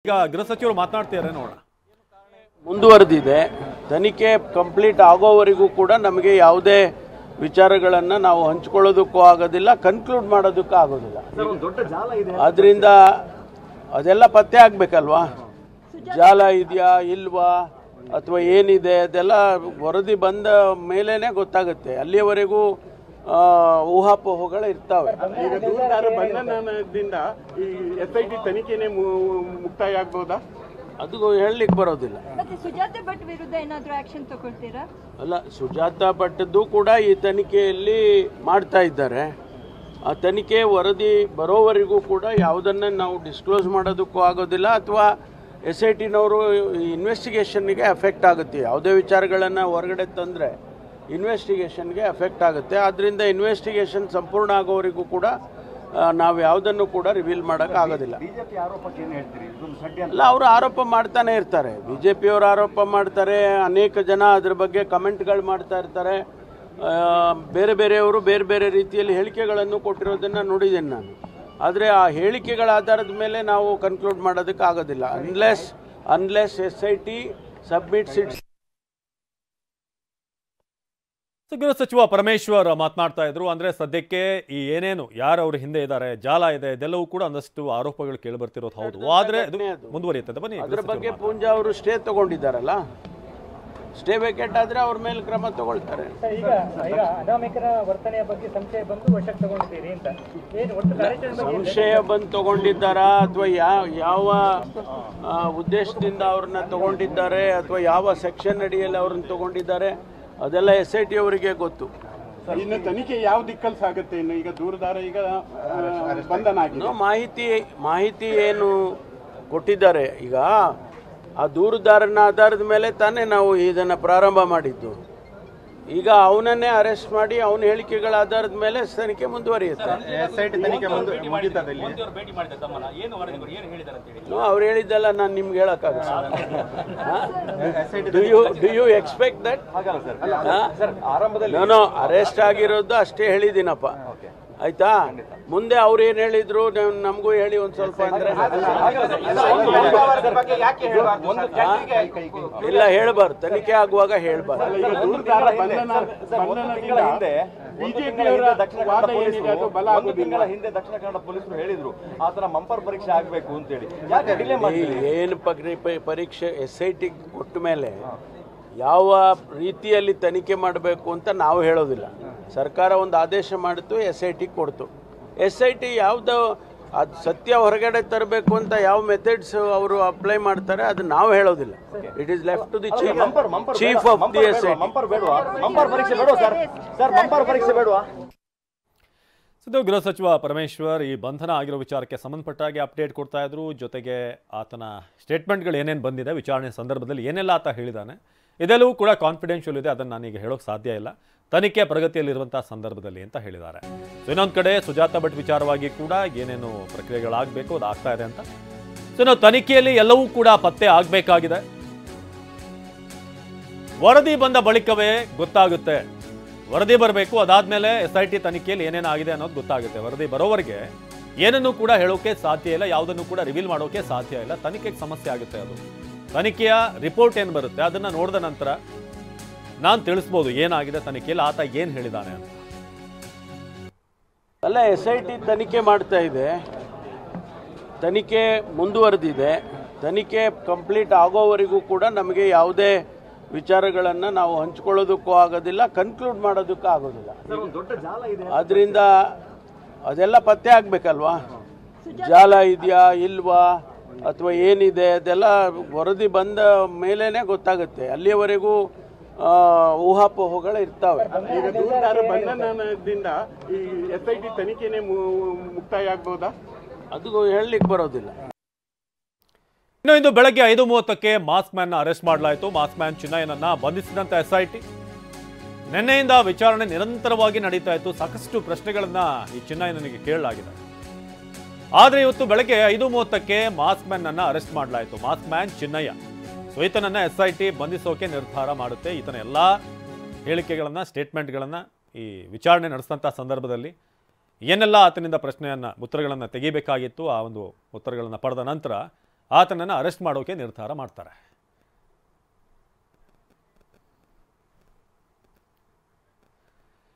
ಈಗ ಗೃಹ ಸಚಿವರು ಮಾತನಾಡ್ತಿದ್ದಾರೆ ನೋಡೋಣ. ಮುಂದುವರೆದಿದೆ. ತನಿಖೆ ಕಂಪ್ಲೀಟ್ ಆಗೋವರೆಗೂ ಕೂಡ ನಮಗೆ ಯಾವುದೇ ವಿಚಾರಗಳನ್ನು ನಾವು ಹಂಚಿಕೊಳ್ಳೋದಕ್ಕೂ ಆಗೋದಿಲ್ಲ, ಕನ್ಕ್ಲೂಡ್ ಮಾಡೋದಕ್ಕೂ ಆಗೋದಿಲ್ಲ. ಅದರಿಂದ ಅದೆಲ್ಲ ಪತ್ತೆ ಆಗಬೇಕಲ್ವಾ, ಜಾಲ ಇದೆಯಾ ಇಲ್ವಾ ಅಥವಾ ಏನಿದೆ ಅದೆಲ್ಲ ವರದಿ ಬಂದ ಮೇಲೇ ಗೊತ್ತಾಗುತ್ತೆ. ಅಲ್ಲಿಯವರೆಗೂ ಊಹಾಪೋಹಗಳು ಇರ್ತವೆ. ಈಗ ದೂರದಾರ ಬಂಧನದಿಂದ ಈ SIT ತನಿಖೆನೇ ಮುಕ್ತಾಯ ಆಗ್ಬೋದಾ? ಅದು ಹೇಳಲಿಕ್ಕೆ ಬರೋದಿಲ್ಲ. ಸುಜಾತಾ ಭಟ್ ವಿರುದ್ಧ ಏನಾದರೂ ಆಕ್ಷನ್ ತಗೊಳ್ತೀರಾ? ಅಲ್ಲ, ಸುಜಾತಾ ಭಟ್ದು ಕೂಡ ಈ ತನಿಖೆಯಲ್ಲಿ ಮಾಡ್ತಾ ಇದ್ದಾರೆ. ಆ ತನಿಖೆ ವರದಿ ಬರೋವರೆಗೂ ಕೂಡ ಯಾವುದನ್ನು ನಾವು ಡಿಸ್ಕ್ಲೋಸ್ ಮಾಡೋದಕ್ಕೂ ಆಗೋದಿಲ್ಲ ಅಥವಾ SITನವರು ಇನ್ವೆಸ್ಟಿಗೇಷನ್ಗೆ ಎಫೆಕ್ಟ್ ಆಗುತ್ತೆ. ಯಾವುದೇ ವಿಚಾರಗಳನ್ನು ಹೊರಗಡೆ ತಂದರೆ ಇನ್ವೆಸ್ಟಿಗೇಷನ್ಗೆ ಎಫೆಕ್ಟ್ ಆಗುತ್ತೆ. ಆದ್ದರಿಂದ ಇನ್ವೆಸ್ಟಿಗೇಷನ್ ಸಂಪೂರ್ಣ ಆಗೋವರೆಗೂ ಕೂಡ ನಾವು ಯಾವುದನ್ನು ಕೂಡ ರಿವೀಲ್ ಮಾಡೋಕ್ಕಾಗೋದಿಲ್ಲ. ಅಲ್ಲ, ಅವರು ಆರೋಪ ಮಾಡ್ತಾನೆ ಇರ್ತಾರೆ. BJPಯವರು ಆರೋಪ ಮಾಡ್ತಾರೆ, ಅನೇಕ ಜನ ಅದ್ರ ಬಗ್ಗೆ ಕಮೆಂಟ್ಗಳು ಮಾಡ್ತಾ ಇರ್ತಾರೆ. ಬೇರೆ ಬೇರೆಯವರು ಬೇರೆ ಬೇರೆ ರೀತಿಯಲ್ಲಿ ಹೇಳಿಕೆಗಳನ್ನು ಕೊಟ್ಟಿರೋದನ್ನು ನೋಡಿದ್ದೇನೆ ನಾನು. ಆದರೆ ಆ ಹೇಳಿಕೆಗಳ ಆಧಾರದ ಮೇಲೆ ನಾವು ಕನ್ಕ್ಲೂಡ್ ಮಾಡೋದಕ್ಕೆ ಆಗೋದಿಲ್ಲ ಅನ್ಲೆಸ್ SIT ಸಬ್ಮಿಟ್ಸ್ ಇಟ್ಸ್. ಗೃಹ ಸಚಿವ ಪರಮೇಶ್ವರ್ ಮಾತನಾಡ್ತಾ ಇದ್ರು. ಅಂದ್ರೆ ಸದ್ಯಕ್ಕೆ ಈ ಏನೇನು ಯಾರು ಅವ್ರ ಹಿಂದೆ ಇದ್ದಾರೆ, ಜಾಲ ಇದೆ, ಇದೆಲ್ಲವೂ ಕೂಡ ಒಂದಷ್ಟು ಆರೋಪಗಳು ಕೇಳಿ ಬರ್ತಿರೋದು ಹೌದು. ಆದ್ರೆ ಮುಂದುವರಿಯುತ್ತದೆ. ಬನ್ನಿ, ಅದ್ರ ಬಗ್ಗೆ ಪೂಂಜಾ ಅವರು ಸ್ಟೇ ತಗೊಂಡಿದ್ದಾರಲ್ಲ, ಸ್ಟೇ ವೇಕೆಟ್ ಆದ್ರೆ ಅವ್ರ ಮೇಲೆ ಕ್ರಮ ತಗೊಳ್ತಾರೆ. ಈಗ ಅನಾಮಿಕರ ವರ್ತನೆಯ ಬಗ್ಗೆ ಸಂಶಯ ಬಂದು ವಶಕ್ಕೆ ತಗೊಂಡಿದ್ದೀರಿ ಅಂತ ಸಂಶಯ ಬಂದು ತಗೊಂಡಿದ್ದಾರಾ ಅಥವಾ ಯಾವ ಉದ್ದೇಶದಿಂದ ಅವ್ರನ್ನ ತಗೊಂಡಿದ್ದಾರೆ ಅಥವಾ ಯಾವ ಸೆಕ್ಷನ್ ಅಡಿಯಲ್ಲಿ ಅವ್ರನ್ನ ತಗೊಂಡಿದ್ದಾರೆ ಅದೆಲ್ಲ SIT ಅವರಿಗೆ ಗೊತ್ತು. ಇನ್ನು ತನಿಖೆ ಯಾವ ದಿಕ್ಕಲ್ಲಿ ಸಾಗುತ್ತೆ? ಇನ್ನು ಈಗ ದೂರದಾರ ಈಗ ಬಂಧನ ಆಗಿದೆ, ಮಾಹಿತಿ ಏನು ಕೊಟ್ಟಿದ್ದಾರೆ. ಈಗ ಆ ದೂರುದಾರನ ಆಧಾರದ ಮೇಲೆ ತಾನೇ ನಾವು ಇದನ್ನು ಪ್ರಾರಂಭ ಮಾಡಿದ್ದು. ಈಗ ಅವನನ್ನೇ ಅರೆಸ್ಟ್ ಮಾಡಿ ಅವನ ಹೇಳಿಕೆಗಳ ಆಧಾರದ ಮೇಲೆ ತನಿಖೆ ಮುಂದುವರಿಯುತ್ತೆ. ಅವ್ರು ಹೇಳಿದ್ದೆಲ್ಲ ನಾನು ನಿಮ್ಗೆ ಹೇಳಕ್ಕಾಗಲ್ಲ. Do you expect that? ನಾನು ಅರೆಸ್ಟ್ ಆಗಿರೋದು ಅಷ್ಟೇ ಹೇಳಿದ್ದೀನಪ್ಪ, ಆಯ್ತಾ? ಮುಂದೆ ಅವ್ರು ಏನ್ ಹೇಳಿದ್ರು ನಮಗೂ ಹೇಳಿ ಒಂದ್ ಸ್ವಲ್ಪ. ಅಂದ್ರೆ ಇಲ್ಲ, ಹೇಳ್ಬಾರ್ದು, ತನಿಖೆ ಆಗುವಾಗ ಹೇಳ್ಬಾರ್ದು. ಹಿಂದೆ ದಕ್ಷಿಣ ಕನ್ನಡ ಪೊಲೀಸರು ಹೇಳಿದ್ರು ಆತರ ಮಂಪರ್ ಪರೀಕ್ಷೆ ಆಗ್ಬೇಕು ಅಂತೇಳಿ. ಏನು ಪರೀಕ್ಷೆ SIT ಕೊಟ್ಟ ಮೇಲೆ ಯಾವ ರೀತಿಯಲ್ಲಿ ತನಿಖೆ ಮಾಡಬೇಕು ಅಂತ ನಾವು ಹೇಳೋದಿಲ್ಲ. ಸರ್ಕಾರ ಒಂದು ಆದೇಶ ಮಾಡಿತು, SIT ಕೊಡ್ತು. SIT ಯಾವ್ದು ಅದು ಸತ್ಯ ಹೊರಗಡೆ ತರಬೇಕು ಅಂತ ಯಾವ ಮೆಥಡ್ಸ್ ಅವರು ಅಪ್ಲೈ ಮಾಡ್ತಾರೆ ಅದು ನಾವು ಹೇಳೋದಿಲ್ಲ. It is left to the chief of the SIT. ಗೃಹ ಸಚಿವ ಪರಮೇಶ್ವರ್ ಈ ಬಂಧನ ಆಗಿರೋ ವಿಚಾರಕ್ಕೆ ಸಂಬಂಧಪಟ್ಟಾಗಿ ಅಪ್ಡೇಟ್ ಕೊಡ್ತಾ ಇದ್ರು. ಜೊತೆಗೆ ಆತನ ಸ್ಟೇಟ್ಮೆಂಟ್ಗಳು ಏನೇನು ಬಂದಿದೆ, ವಿಚಾರಣೆ ಸಂದರ್ಭದಲ್ಲಿ ಏನೆಲ್ಲ ಆತ ಹೇಳಿದ್ದಾನೆ, ಇದೆಲ್ಲವೂ ಕೂಡ ಕಾನ್ಫಿಡೆನ್ಷಿಯಲ್ ಇದೆ, ಅದನ್ನು ನಾನೀಗ ಹೇಳೋಕೆ ಸಾಧ್ಯ ಇಲ್ಲ, ತನಿಖೆ ಪ್ರಗತಿಯಲ್ಲಿರುವಂತಹ ಸಂದರ್ಭದಲ್ಲಿ ಅಂತ ಹೇಳಿದ್ದಾರೆ. ಇನ್ನೊಂದು ಕಡೆ ಸುಜಾತಾ ಭಟ್ ವಿಚಾರವಾಗಿ ಕೂಡ ಏನೇನು ಪ್ರಕ್ರಿಯೆಗಳಾಗಬೇಕು ಅದು ಆಗ್ತಾ ಇದೆ ಅಂತ. ನಾವು ತನಿಖೆಯಲ್ಲಿ ಎಲ್ಲವೂ ಕೂಡ ಪತ್ತೆ ಆಗಬೇಕಾಗಿದೆ. ವರದಿ ಬಂದ ಬಳಿಕವೇ ಗೊತ್ತಾಗುತ್ತೆ. ವರದಿ ಬರಬೇಕು, ಅದಾದ್ಮೇಲೆ SIT ತನಿಖೆಯಲ್ಲಿ ಏನೇನಾಗಿದೆ ಅನ್ನೋದು ಗೊತ್ತಾಗುತ್ತೆ. ವರದಿ ಬರೋವರೆಗೆ ಏನನ್ನೂ ಕೂಡ ಹೇಳೋಕೆ ಸಾಧ್ಯ ಇಲ್ಲ, ಯಾವುದನ್ನು ಕೂಡ ರಿವೀಲ್ ಮಾಡೋಕೆ ಸಾಧ್ಯ ಇಲ್ಲ. ತನಿಖೆಗೆ ಸಮಸ್ಯೆ ಆಗುತ್ತೆ. ಅದು ತನಿಖೆಯ ರಿಪೋರ್ಟ್ ಏನು ಬರುತ್ತೆ ಅದನ್ನ ನೋಡಿದ ನಂತರ ನಾನು ತಿಳಿಸ್ಬೋದು ಏನಾಗಿದೆ ತನಿಖೆಯಲ್ಲಿ, ಆತ ಏನು ಹೇಳಿದ್ದಾನೆ ಅಂತ. ಅಲ್ಲ, SIT ತನಿಖೆ ಮಾಡ್ತಾ ಇದೆ, ತನಿಖೆ ಮುಂದುವರೆದಿದೆ. ತನಿಖೆ ಕಂಪ್ಲೀಟ್ ಆಗೋವರೆಗೂ ಕೂಡ ನಮಗೆ ಯಾವುದೇ ವಿಚಾರಗಳನ್ನು ನಾವು ಹಂಚಿಕೊಳ್ಳೋದಕ್ಕೂ ಆಗೋದಿಲ್ಲ, ಕನ್ಕ್ಲೂಡ್ ಮಾಡೋದಕ್ಕೂ ಆಗೋದಿಲ್ಲ. ಅದರಿಂದ ಅದೆಲ್ಲ ಪತ್ತೆ ಆಗಬೇಕಲ್ವಾ, ಜಾಲ ಇದೆಯಾ ಇಲ್ವಾ ಅಥವಾ ಏನಿದೆ ಅದೆಲ್ಲ ವರದಿ ಬಂದ ಮೇಲೇ ಗೊತ್ತಾಗುತ್ತೆ. ಅಲ್ಲಿಯವರೆಗೂ ಊಹಾಪೋಹಗಳು ಇರ್ತವೆ. ಈಗ ದೂರದಾರ ಬಂಧನದಿಂದ ಈ SIT ತನಿಖೆನೇ ಮುಕ್ತಾಯ ಆಗ್ಬೋದಾ? ಅದು ಹೇಳಲಿಕ್ಕೆ ಬರೋದಿಲ್ಲ. ಇನ್ನು ಇಂದು ಬೆಳಗ್ಗೆ 5:30ಕ್ಕೆ ಮಾಸ್ಕ್ ಮ್ಯಾನ್ ಅರೆಸ್ಟ್ ಮಾಡಲಾಯಿತು. ಮಾಸ್ಕ್ ಮ್ಯಾನ್ ಚಿನ್ನಯ್ಯನನ್ನ ಬಂಧಿಸಿದಂತ SIT ನಿನ್ನೆಯಿಂದ ವಿಚಾರಣೆ ನಿರಂತರವಾಗಿ ನಡೀತಾ ಇತ್ತು. ಸಾಕಷ್ಟು ಪ್ರಶ್ನೆಗಳನ್ನ ಈ ಚಿನ್ನಯ್ಯನಿಗೆ ಕೇಳಲಾಗಿದೆ. ಆದರೆ ಇವತ್ತು ಬೆಳಗ್ಗೆ 5:30ಕ್ಕೆ ಮಾಸ್ಕ್ ಮ್ಯಾನ್ ಅನ್ನ ಅರೆಸ್ಟ್ ಮಾಡಲಾಯಿತು. ಮಾಸ್ಕ್ ಮ್ಯಾನ್ ಚಿನ್ನಯ್ಯ, ಸೊ ಈತನನ್ನ SIT ಬಂಧಿಸೋಕೆ ನಿರ್ಧಾರ ಮಾಡುತ್ತೆ. ಈತನ ಎಲ್ಲ ಹೇಳಿಕೆಗಳನ್ನ, ಸ್ಟೇಟ್ಮೆಂಟ್ಗಳನ್ನ ಈ ವಿಚಾರಣೆ ನಡೆಸಿದಂಥ ಸಂದರ್ಭದಲ್ಲಿ ಏನೆಲ್ಲ ಆತನಿಂದ ಉತ್ತರಗಳನ್ನು ತೆಗಿಬೇಕಾಗಿತ್ತು, ಆ ಒಂದು ಉತ್ತರಗಳನ್ನು ಪಡೆದ ನಂತರ ಆತನನ್ನು ಅರೆಸ್ಟ್ ಮಾಡೋಕೆ ನಿರ್ಧಾರ ಮಾಡ್ತಾರೆ.